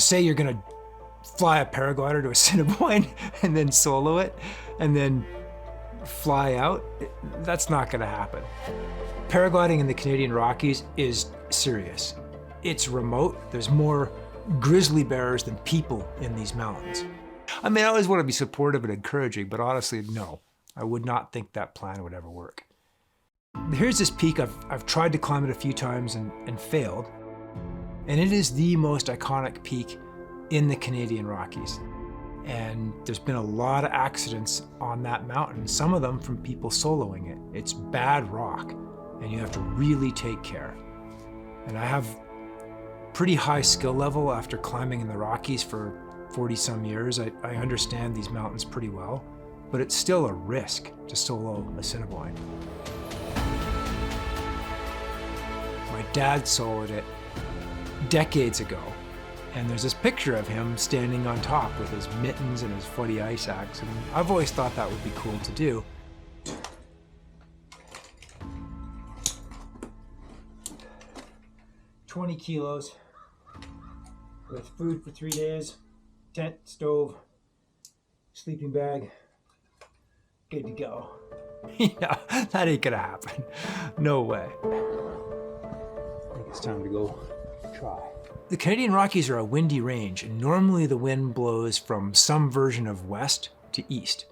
say you're gonna fly a paraglider to Assiniboine and then solo it and then fly out, that's not gonna happen. Paragliding in the Canadian Rockies is serious. It's remote. There's more grizzly bears than people in these mountains. I mean, I always want to be supportive and encouraging, but honestly, no. I would not think that plan would ever work. Here's this peak. I've tried to climb it a few times and failed. And it is the most iconic peak in the Canadian Rockies. And there's been a lot of accidents on that mountain, some of them from people soloing it. It's bad rock, and you have to really take care. And I have pretty high skill level after climbing in the Rockies for 40 some years. I understand these mountains pretty well, but it's still a risk to solo Assiniboine. My dad soloed it decades ago, and there's this picture of him standing on top with his mittens and his footy ice axe, and I've always thought that would be cool to do. $20 kilos with food for 3 days, tent, stove, sleeping bag, good to go. Yeah, that ain't gonna happen. No way. I think it's time to go try. The Canadian Rockies are a windy range, and normally the wind blows from some version of west to east.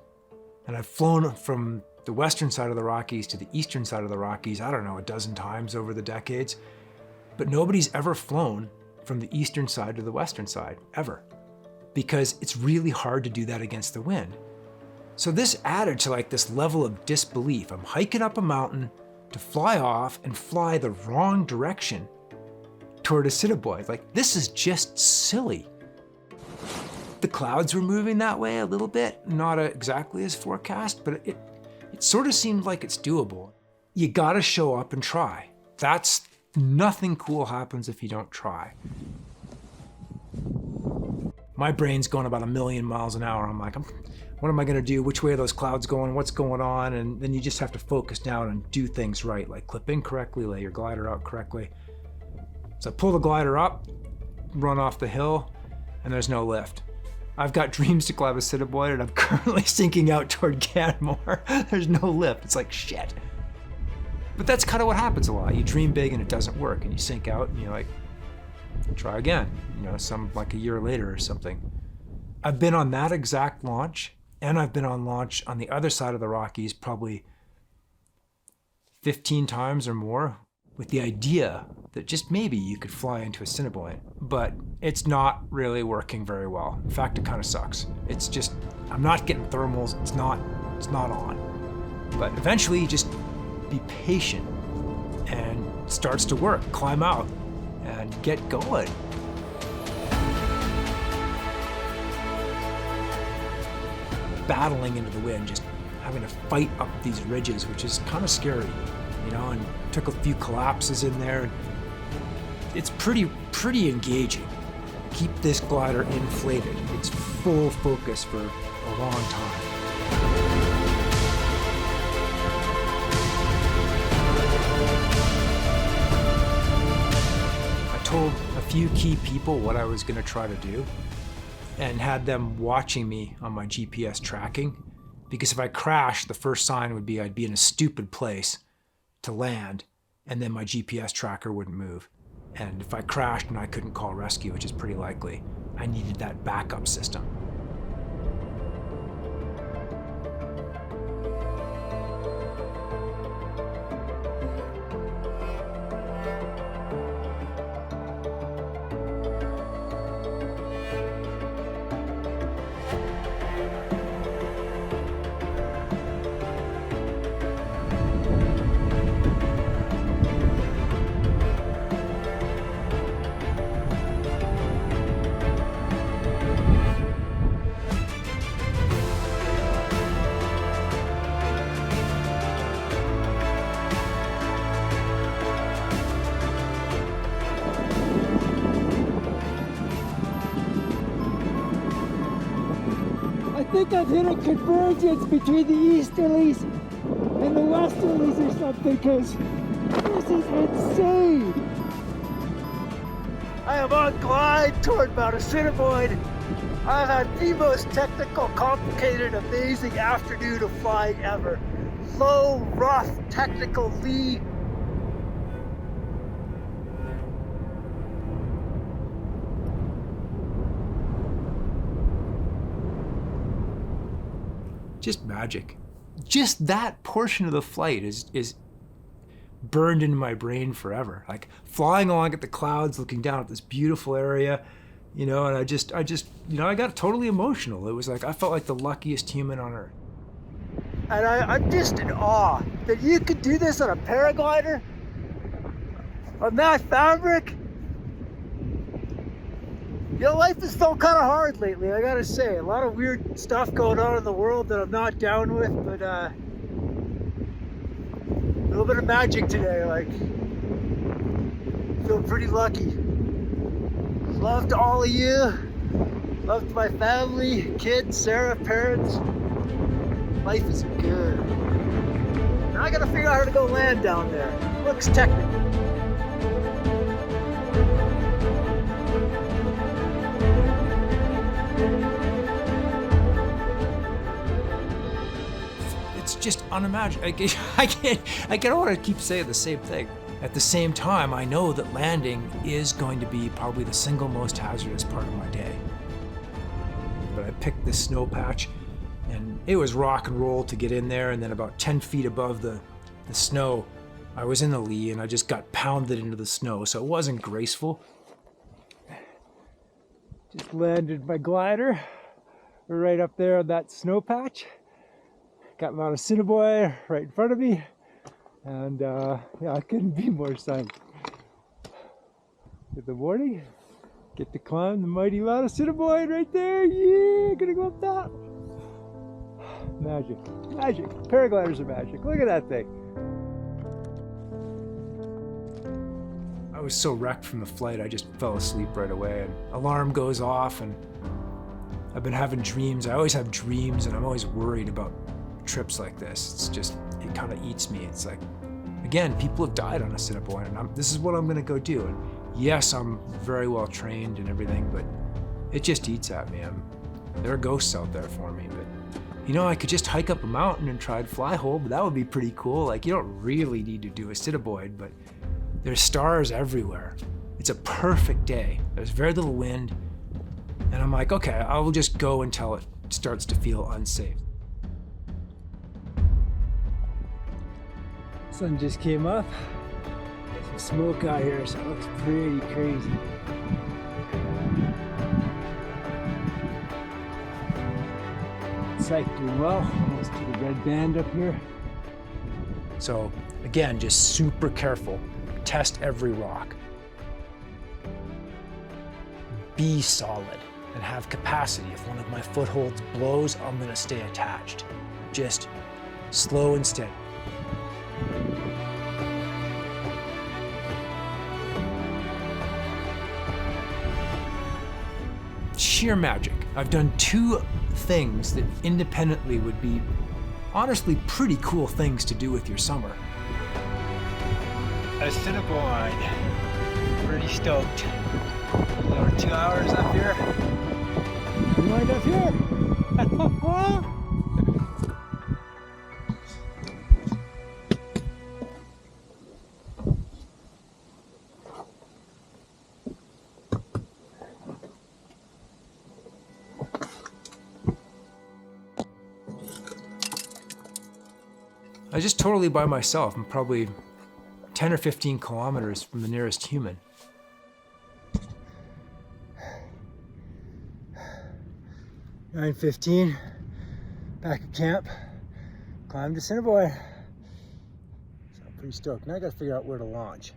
And I've flown from the western side of the Rockies to the eastern side of the Rockies, I don't know, a dozen times over the decades. But nobody's ever flown from the eastern side to the western side, ever. Because it's really hard to do that against the wind. So this added to like this level of disbelief. I'm hiking up a mountain to fly off and fly the wrong direction toward Assiniboine. Like, this is just silly. The clouds were moving that way a little bit, not exactly as forecast, but it sort of seemed like it's doable. You gotta show up and try. Nothing cool happens if you don't try. My brain's going about 1,000,000 miles an hour. I'm like, what am I gonna do? Which way are those clouds going? What's going on? And then you just have to focus down and do things right, like clip in correctly, lay your glider out correctly. So I pull the glider up, run off the hill, and there's no lift. I've got dreams to climb Assiniboine, and I'm currently sinking out toward Canmore. There's no lift. It's like, shit. But that's kind of what happens a lot. You dream big and it doesn't work, and you sink out and you're like, try again, like a year later or something. I've been on that exact launch, and I've been on launch on the other side of the Rockies probably 15 times or more, with the idea that just maybe you could fly into Assiniboine, but it's not really working very well. In fact, it kind of sucks. It's just, I'm not getting thermals, it's not on. But eventually you just be patient and it starts to work. Climb out and get going. Battling into the wind, just having to fight up these ridges, which is kind of scary, and took a few collapses in there. It's pretty engaging. Keep this glider inflated. It's full focus for a long time. I told a few key people what I was going to try to do and had them watching me on my GPS tracking, because if I crashed, the first sign would be I'd be in a stupid place to land, and then my GPS tracker wouldn't move. And if I crashed and I couldn't call rescue, which is pretty likely, I needed that backup system. I think I've hit a convergence between the easterlies and the westerlies or something, because this is insane. I am on glide toward Mount Assiniboine. I've had the most technical, complicated, amazing afternoon of flying ever. Low, rough, technical lee. Just magic. Just that portion of the flight is burned into my brain forever. Like flying along at the clouds, looking down at this beautiful area, you know, and I just, you know, I got totally emotional. It was like, I felt like the luckiest human on earth. And I'm just in awe that you could do this on a paraglider, on that fabric. You know, life has felt kind of hard lately, I gotta say. A lot of weird stuff going on in the world that I'm not down with, but a little bit of magic today, like, feel pretty lucky. Love to all of you. Love to my family, kids, Sarah, parents. Life is good. Now I gotta figure out how to go land down there. Looks technical. It's just unimaginable. I don't want to keep saying the same thing. At the same time, I know that landing is going to be probably the single most hazardous part of my day. But I picked this snow patch, and it was rock and roll to get in there, and then about 10 feet above the snow, I was in the lee, and I just got pounded into the snow, so it wasn't graceful. Just landed my glider right up there on that snow patch. Got Mount Assiniboine right in front of me, and yeah, I couldn't be more psyched. Good morning. Get to climb the mighty Mount Assiniboine right there. Yeah, gonna go up that. Magic, magic. Paragliders are magic. Look at that thing. I was so wrecked from the flight, I just fell asleep right away, and alarm goes off, and I've been having dreams. I always have dreams, and I'm always worried about trips like this. It's just, it kind of eats me. It's like, again, people have died on Assiniboine, and this is what I'm gonna go do. And yes, I'm very well trained and everything, but it just eats at me. There are ghosts out there for me, but you know, I could just hike up a mountain and try to fly hole, but that would be pretty cool. Like, you don't really need to do Assiniboine, but there's stars everywhere. It's a perfect day. There's very little wind, and I'm like, okay, I will just go until it starts to feel unsafe. Sun just came up. There's some smoke out here, so it looks pretty crazy. Psych, doing well. Almost to the red band up here. So again, just super careful. Test every rock. Be solid and have capacity. If one of my footholds blows, I'm gonna stay attached. Just slow and steady. Sheer magic. I've done two things that independently would be honestly pretty cool things to do with your summer. Assiniboine. Pretty stoked. Over 2 hours up here. Right up here. I was just totally by myself. I'm probably 10 or 15 kilometers from the nearest human. $9:15, back at camp, climbed to Assiniboine. So I'm pretty stoked. Now I gotta figure out where to launch.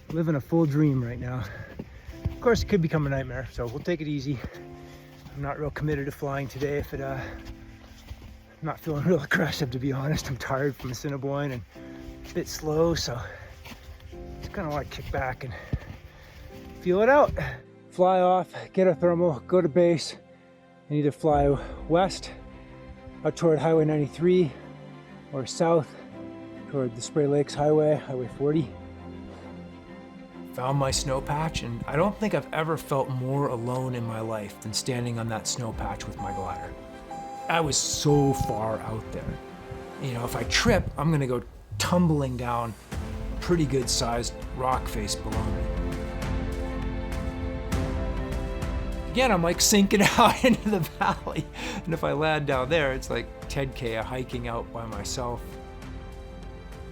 Living a full dream right now. Of course, it could become a nightmare, so we'll take it easy. I'm not real committed to flying today. I'm not feeling real aggressive, to be honest. I'm tired from Assiniboine and a bit slow, so just kind of want to kick back and feel it out. Fly off, get a thermal, go to base, and either fly west out toward Highway 93 or south toward the Spray Lakes Highway, Highway 40. found my snow patch, and I don't think I've ever felt more alone in my life than standing on that snow patch with my glider. I was so far out there. You know, if I trip, I'm gonna go tumbling down a pretty good sized rock face below me. Again, I'm like sinking out into the valley. And if I land down there, it's like 10K of hiking out by myself.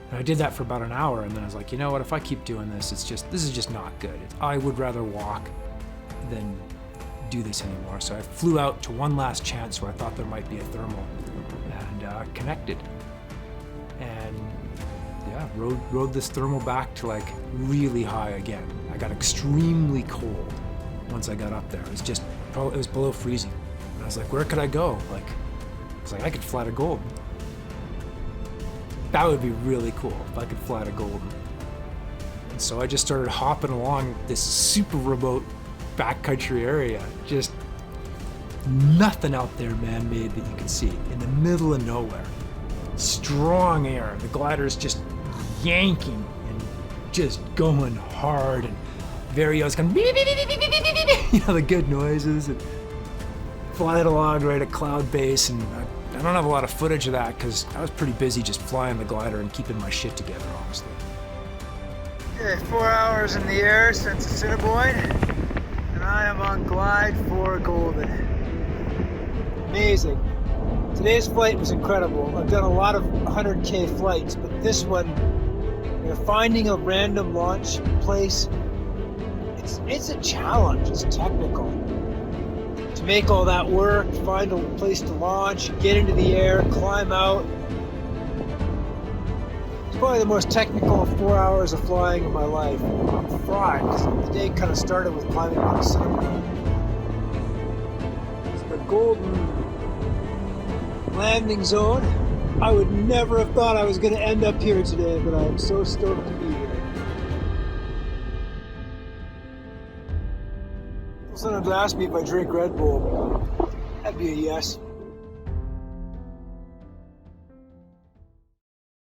And I did that for about an hour, and then I was like, you know what, if I keep doing this, this is just not good. I would rather walk than do this anymore. So I flew out to one last chance where I thought there might be a thermal, and connected. And yeah, rode this thermal back to like really high again. I got extremely cold once I got up there. It was below freezing. And I was like, where could I go? Like, I was like, I could fly to Golden. That would be really cool if I could fly to Golden. And so I just started hopping along this super remote backcountry area. Just nothing out there man-made that you could see. In the middle of nowhere. Strong air. The glider's just yanking and just going hard, and Vario's going beep, beep, beep, beep, beep, beep, beep, beep, you know, the good noises, and flying along right at cloud base. And I don't have a lot of footage of that because I was pretty busy just flying the glider and keeping my shit together, honestly. Okay, 4 hours in the air since Assiniboine, and I am on glide for Golden. Amazing. Today's flight was incredible. I've done a lot of 100K flights, but this one, you know, finding a random launch place, it's a challenge. It's technical. To make all that work, find a place to launch, get into the air, climb out. It's probably the most technical 4 hours of flying in my life. I'm fried because the day kind of started with climbing Mount Assiniboine. It's the Golden landing zone. I would never have thought I was going to end up here today, but I'm so stoked to be here. Someone asked me if I drink Red Bull. That'd be a yes.